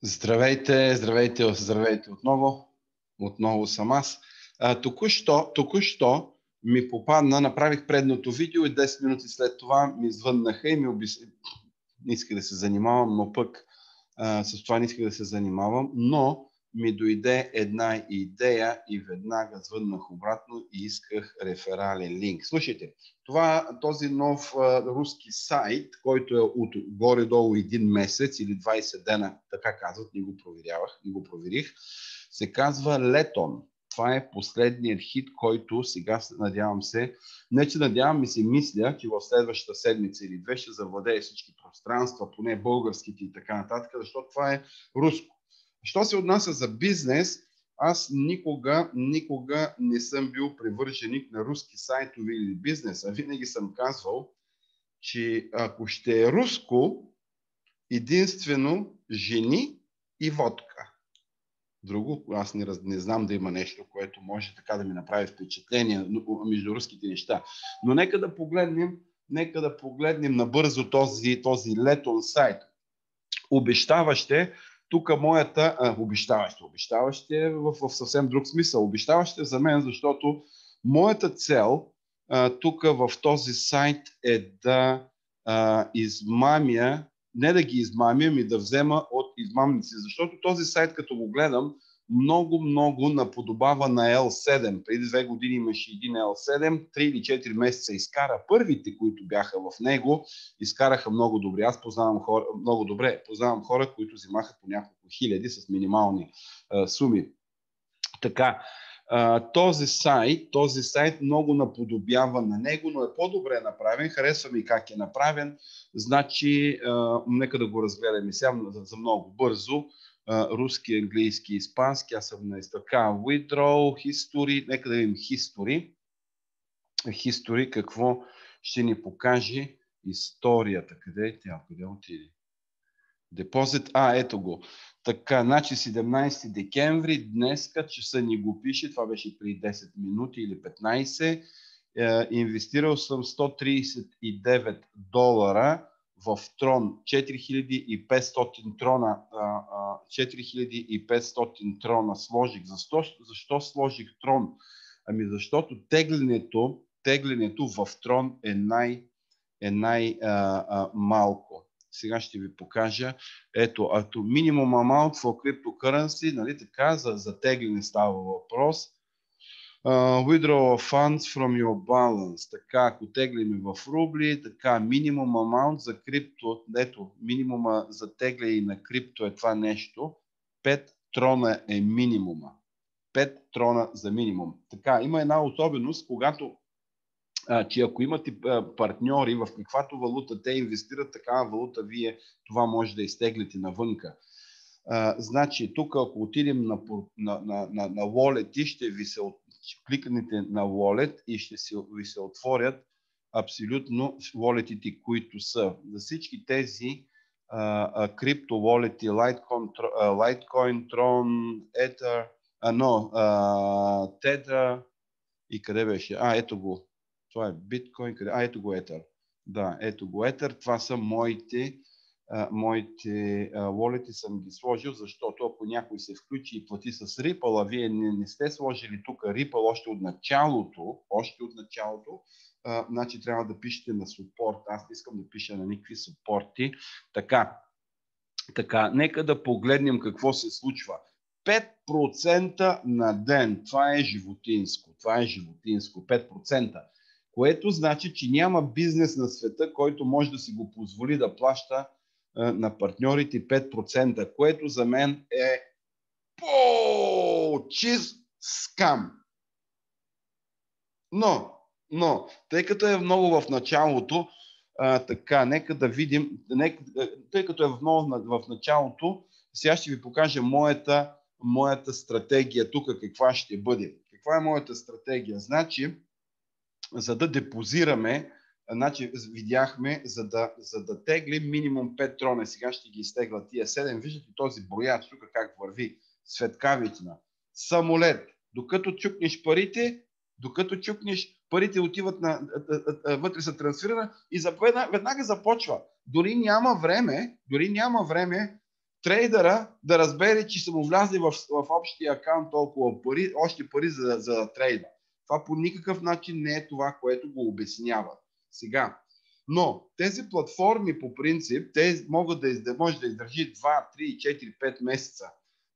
Здравейте, здравейте, здравейте отново. Отново съм аз. Току-що ми попадна, направих предното видео и 10 минути след това ми звъннаха и не исках да се занимавам, но пък с това не исках да се занимавам, но ми дойде една идея и веднага звъннах обратно и исках реферален линк. Слушайте, този нов руски сайт, който е от горе-долу един месец или 20 дена, така казват, не го проверих, се казва Летон. Това е последният хит, който сега надявам се, не че надявам ми се, мисля, че в следващата седмица или две ще завладее всички пространства, поне българските и така нататък, защото това е руско. Що се отнася за бизнес, аз никога не съм бил привърженик на руски сайтове или бизнес, а винаги съм казвал, че ако ще е руско, единствено жени и водка. Друго, аз не знам да има нещо, което може така да ми направи впечатление между руските неща. Но нека да погледнем набързо този Летон сайт. Обещаваще, тук моята... Обещаваще в съвсем друг смисъл. Обещаваще за мен, защото моята цел тук в този сайт е да измамя, не да ги измамя, ами да взема от измамници. Защото този сайт, като го гледам, много наподобава на L7. Преди 2 години имаше един L7, 3 или 4 месеца изкара. Първите, които бяха в него, изкараха много добре. Аз познавам хора, които взимаха по няколко хиляди с минимални суми. Така, този сайт много наподобява на него, но е по-добре направен. Харесва ми как е направен. Значи, нека да го разгледаме сега за много бързо. Руски, английски, испански. Аз съм на така. Withdraw, History. Нека да видим History. History, какво ще ни покаже историята. Къде отиде? Депозит. Ето го. Така, значи 17 декември, днеска, часа ни го пише, това беше при 10 минути или 15. Инвестирал съм $139 в Трон, 4500 трона, 4500 трона сложих. Защо сложих Трон? Ами защото теглянето в Трон е най-малко. Сега ще ви покажа. Ето, minimum amount for cryptocurrency, нали така, за тегляне става въпрос. Withdraw funds from your balance. Така, ако теглиме в рубли, така, minimum amount за крипто, ето, минимума за тегляне на крипто е това нещо. 5 трона е минимума. 5 трона за минимум. Така, има една особеност, когато че ако имате партньори, в каквато валута те инвестират, такава валута вие това може да изтеглите навънка. Значи, тук ако отидем на Wallet, ще кликнете на Wallet и ще ви се отворят абсолютно walletите, които са. За всички тези крипто wallet, Litecoin, Tron, Ether, Tether и къде беше? Ето го. Това е биткоин. Ето го Ether. Да, ето го Ether. Това са моите wallet съм ги сложил, защото ако някой се включи и плати с Ripple, а вие не сте сложили тук Ripple още от началото, значи трябва да пишете на support. Аз не искам да пиша на никакви supporти. Така, нека да погледнем какво се случва. 5% на ден. Това е животинско. 5%. Което значи, че няма бизнес на света, който може да си го позволи да плаща на партньорите 5%, което за мен е по-чист скам. Но, тъй като е много в началото, така, нека да видим, тъй като е много в началото, сега ще ви покажа моята стратегия тук, каква ще бъде. Каква е моята стратегия? Значи, за да депозираме, видяхме, за да теглим минимум 5 трона. Сега ще ги изтегла тия 7. Виждате този брояч тук как върви. Светкавична. Самолет. Докато чукнеш парите отиват вътре се трансферира и веднага започва. Дори няма време трейдера да разбере, че са му влязли в общия акаунт толкова пари, още пари за трейда. Това по никакъв начин не е това, което го обяснява. Сега. Но тези платформи по принцип, те може да издържи 2, 3, 4, 5 месеца.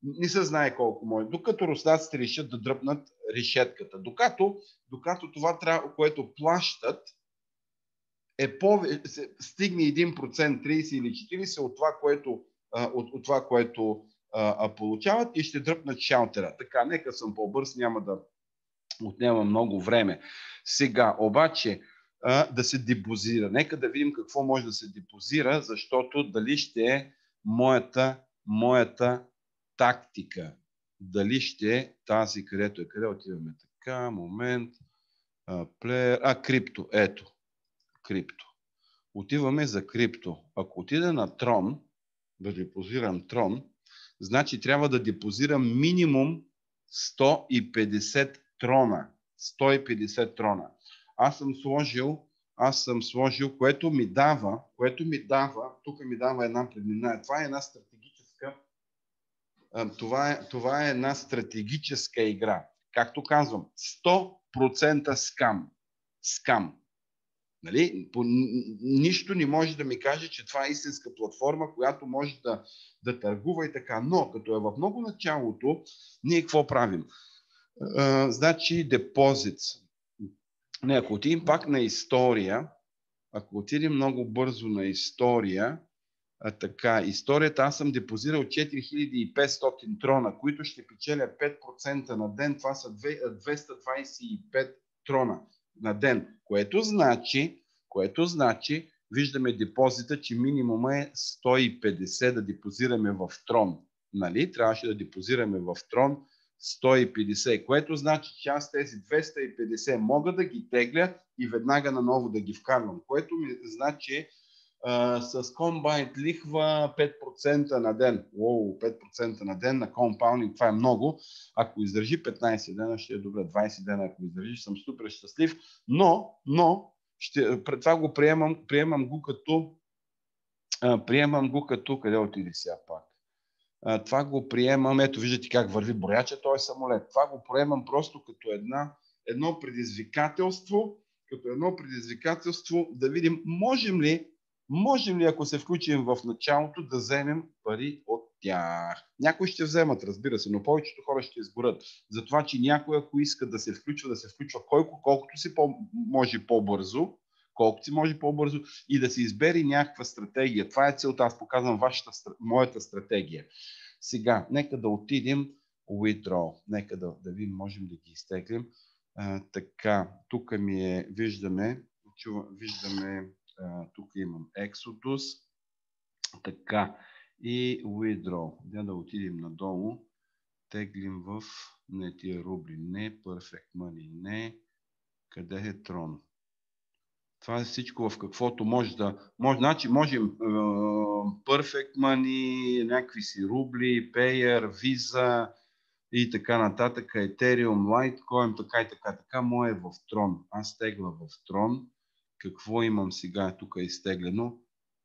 Не се знае колко може. Докато руснаците решат да дръпнат решетката. Докато това, което плащат, стигне 1%, 30 или 40% от това, което получават и ще дръпнат шалтера. Така, нека съм по-бърз, няма да отнема много време. Сега, обаче, да се депозира. Нека да видим какво може да се депозира, защото дали ще е моята тактика. Дали ще е тази, където е. Къде отиваме? Така, момент. Крипто. Ето. Крипто. Отиваме за крипто. Ако отида на Трон, да депозирам Трон, значи трябва да депозирам минимум 150 трона. 150 трона. Аз съм сложил, което ми дава, тук ми дава една преднина. Това е една стратегическа, това е една стратегическа игра. Както казвам, 100% скам. Нали? Нищо не може да ми каже, че това е истинска платформа, която може да търгува и така. Но, като е в много началото, ние какво правим? Значи депозит. Ако отидем пак на история, ако отидем много бързо на история, историята аз съм депозирал 4500 трона, които ще печеля 5% на ден. Това са 225 трона на ден, което значи, виждаме депозита, че минимума е 150 да депозираме в Трон. Нали? Трябваше да депозираме в Трон 150, което значи, че аз тези 250 мога да ги тегля и веднага наново да ги вкарвам, което ми значи с комбайнт лихва 5% на ден. 5% на ден на компаунинг, това е много. Ако издържи 15 дена, ще е добре. 20 дена, ако издържи, съм супер щастлив. Но това го приемам го като, къде отиде сега пак? Това го приемам, ето виждате как върви брояча този самолет. Това го приемам просто като едно предизвикателство, да видим, можем ли, ако се включим в началото, да вземем пари от тях. Някои ще вземат, разбира се, но повечето хора ще изгорят. Затова, че някой, ако иска да се включва колкото си може по-бързо, и да се избери някаква стратегия. Това е целта. Аз показвам моята стратегия. Сега, нека да отидем withdraw. Нека да видим, можем да ги изтеглим. Така, тук виждаме, тук имам Exodus. Така, и withdraw. Да отидем надолу. Теглим в тия рубли. Не, Perfect Money. Не. Къде е Tron? Това е всичко, в каквото можем Perfect Money, някакви си рубли, Payer, Visa и така нататък, Ethereum, Litecoin, така. Мое е в Tron. Аз тегла в Tron. Какво имам сега? Тук е изтеглено.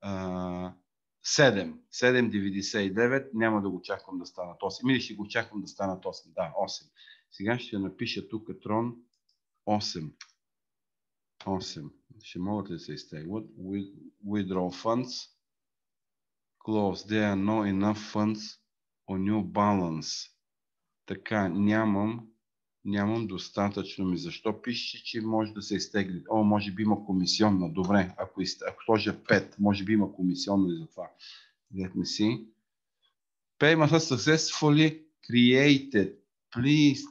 7,99. Няма да го чакам да станат 8. Или ще го чакам да станат 8. Да, 8. Сега ще напиша тук Tron 8. Ще могат да се изтеглят. Withdraw funds. Close. There are no enough funds on your balance. Така, нямам достатъчно. Защо пише, че може да се изтегли? Може би има комисионна. Добре, ако сложа 5, може би има комисионна и за това. Let me see. Payment has successfully created. Please.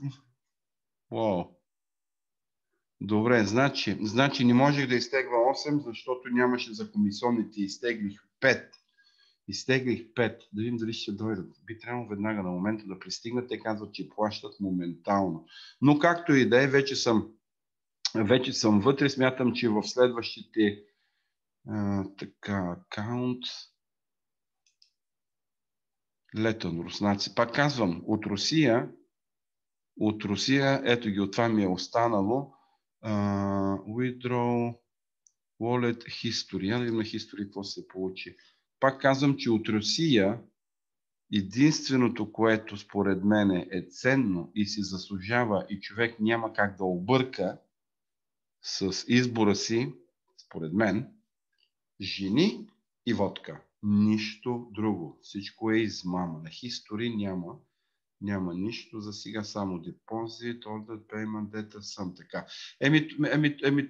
Wow. Добре, значи не можех да изтегла 8, защото нямаше за комисионните. Изтеглих 5. Да видим дали ще дойдат. Би трябвало веднага на момента да пристигнат. Те казват, че плащат моментално. Но както и да е, вече съм вътре. Смятам, че в следващите акаунт Летон руснаци. Пак казвам, от Русия, ето ги, от това ми е останало. Withdraw Wallet History. Я да видим на History какво се получи. Пак казвам, че от Русия Единственото, което според мен е ценно и си заслужава и човек няма как да обърка с избора си, според мен, жени и водка. Нищо друго. Всичко е измама. На History няма нищо за сега, само депозит, order payment, data, съм така.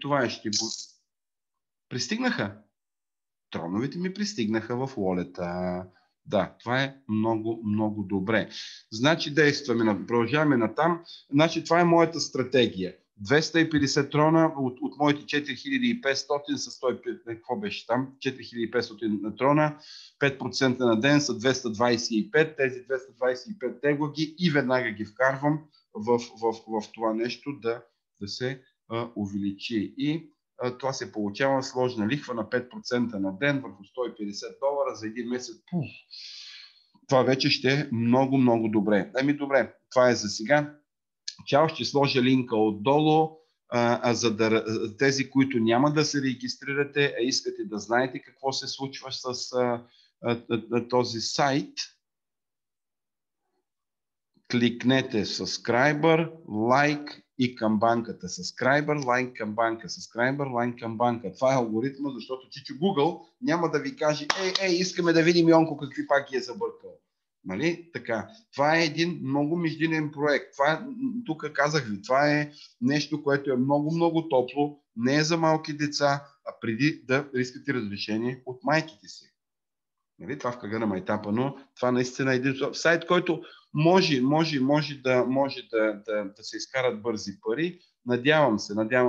Това ще го... Пристигнаха. Троновете ми пристигнаха в wallet-а. Да, това е много, много добре. Значи действаме, продължаваме натам. Значи това е моята стратегия. 250 трона от моите 4500 с 105, какво беше там? 4500 трона, 5% на ден са 225, тези 225 тегла ги и веднага ги вкарвам в това нещо да се увеличи. И това се получава сложна лихва на 5% на ден върху $150 за един месец. Това вече ще е много, много добре. Добре, това е за сега. Чао, ще сложа линка отдолу, за тези, които няма да се регистрирате, искате да знаете какво се случва с този сайт. Кликнете subscriber, like и към банката. Subscriber, like към банка. Subscriber, like към банка. Това е алгоритма, защото Чичо Google няма да ви каже, искаме да видим Йонко какви пак ги е забъркал. Нали? Така. Това е един много междинен проект. Тук казах ви, това е нещо, което е много, много топло, не е за малки деца, а преди да искате разрешение от майките си. Нали? Това в кръга на майтапа, но това наистина е един сайт, който може да се изкарат бързи пари. Надявам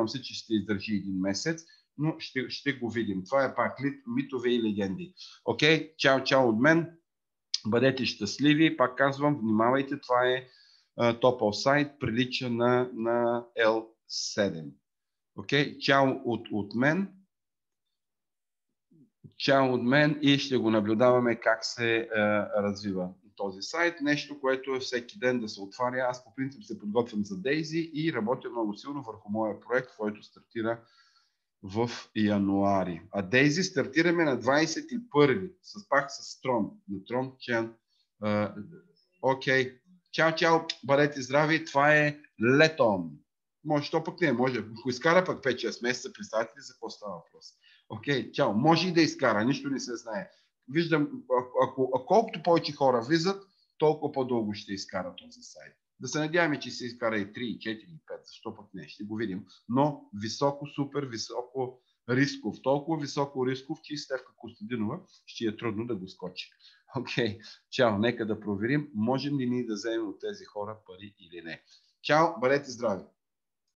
се, че ще издържи един месец, но ще го видим. Това е пак митове и легенди. Окей, чао от мен. Бъдете щастливи. Пак казвам, внимавайте, това е топъл сайт, прилича на L7. Окей, чао от мен. Чао от мен и ще го наблюдаваме как се развива този сайт. Нещо, което е всеки ден да се отваря. Аз по принцип се подготвям за Дейзи и работя много силно върху моя проект, който стартира в януари. А Дейзи стартираме на 21-ви, пак с Трон. На Трон Чен. Окей. Чао, бъдете здрави. Това е летом. Може, то пък не, може. Ако изкара пък 5-6 месеца, представете ли за какво става въпрос? Окей, чао. Може и да изкара, нищо не се знае. Виждам, колкото повече хора влизат, толкова по-дълго ще изкара този сайт. Да се надяваме, че се изкара и 3, 4, 5, защо пък не, ще го видим. Но супер високо рисков. Толкова високо рисков, че и Стефка Костадинова ще е трудно да го скочи. Окей, чао, нека да проверим, можем ли ние да вземем от тези хора пари или не. Чао, бъдете здрави!